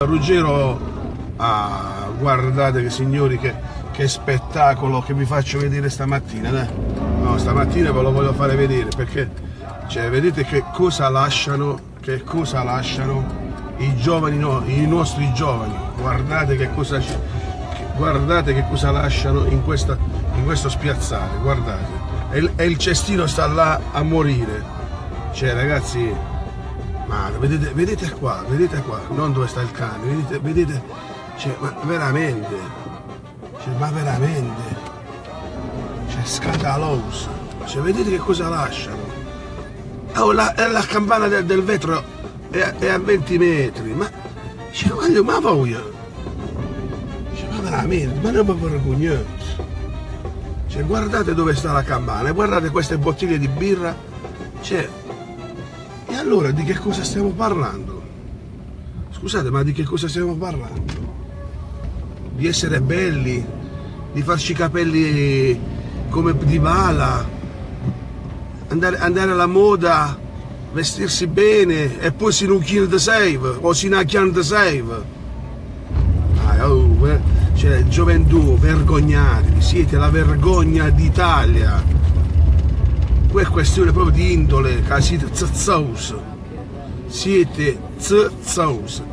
Ruggero, guardate che signori, che spettacolo che vi faccio vedere stamattina, no, stamattina ve lo voglio fare vedere perché, cioè, vedete che cosa lasciano i giovani, no, i nostri giovani. Guardate che cosa lasciano in questo spiazzale, guardate, e il cestino sta là a morire, cioè ragazzi. Ma vedete qua, non dove sta il cane, vedete, cioè, ma veramente, cioè, scandaloso, cioè, vedete che cosa lasciano? Oh, la campana del vetro è a 20 metri, ma, cioè, ma voglia, cioè, ma veramente, ma non mi vergognate, cioè, guardate dove sta la campana, guardate queste bottiglie di birra, cioè. E allora di che cosa stiamo parlando? Scusate, ma di che cosa stiamo parlando? Di essere belli, di farci i capelli come Dybala, andare alla moda, vestirsi bene e poi si non chiede the save o si non chiede the save. Cioè, gioventù, vergognatevi, siete la vergogna d'Italia. Qui è questione proprio di indole, che siete zazzaus, siete zazzaus,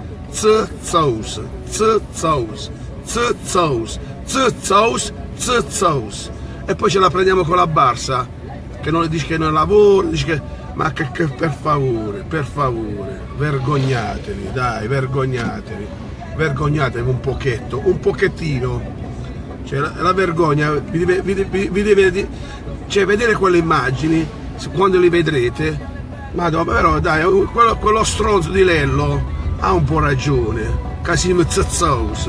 e poi ce la prendiamo con la Barça, che non dice che non lavora, dice che, ma che per favore, vergognatevi, dai, vergognatevi un pochettino, cioè la vergogna vi deve. Cioè, vedere quelle immagini, quando li vedrete, madonna, però dai, quello stronzo di Lello ha un po' ragione. Casim zazzaus.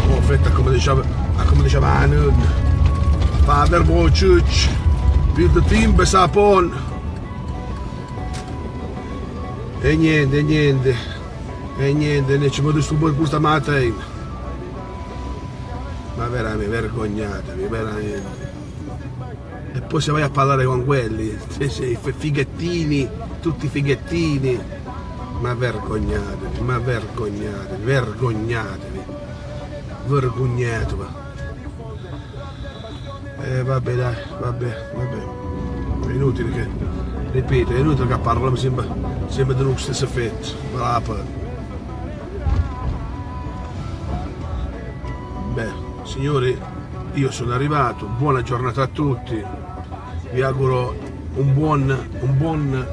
Oh, fetta come diceva la nonna. Faber Bocic, il timbe sapon. E niente, ne ci vedo su questa mattina. Ma veramente, vergognatevi, veramente. E poi se vai a parlare con quelli, i fighettini, tutti fighettini, ma vergognatevi, vergognatevi. Vabbè dai, vabbè. È inutile che, ripeto, è inutile che parliamo sempre dello stesso effetto. Beh, signori, io sono arrivato, buona giornata a tutti, vi auguro un buon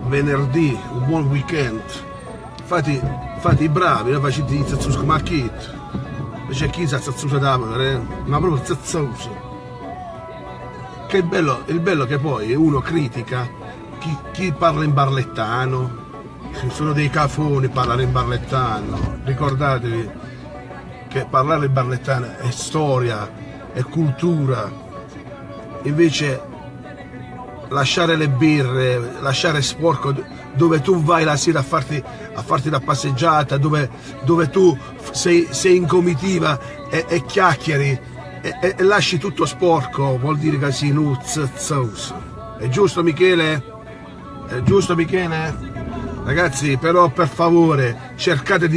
venerdì, un buon weekend. Fate i bravi, non facete i zazzusi come a Kit. C'è chi sa zazzusa da ma proprio zazzuso. Che il bello che poi uno critica chi parla in barlettano, sono dei cafoni parlare in barlettano. Ricordatevi che parlare in barlettano è storia, è cultura. Invece lasciare le birre, lasciare sporco dove tu vai la sera a farti la passeggiata, dove tu sei in comitiva e chiacchieri e lasci tutto sporco, vuol dire che sei nuzzaus. È giusto, Michele? È giusto, Michele? Ragazzi, però per favore cercate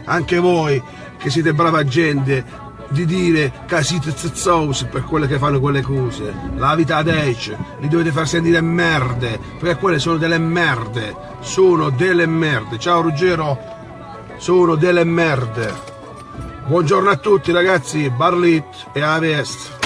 anche voi che siete brava gente di dire che siete zazzaus per quelle che fanno quelle cose. La vita adesso li dovete far sentire merde, perché quelle sono delle merde, ciao Ruggero, sono delle merde. Buongiorno a tutti ragazzi, Barlit e a Vest.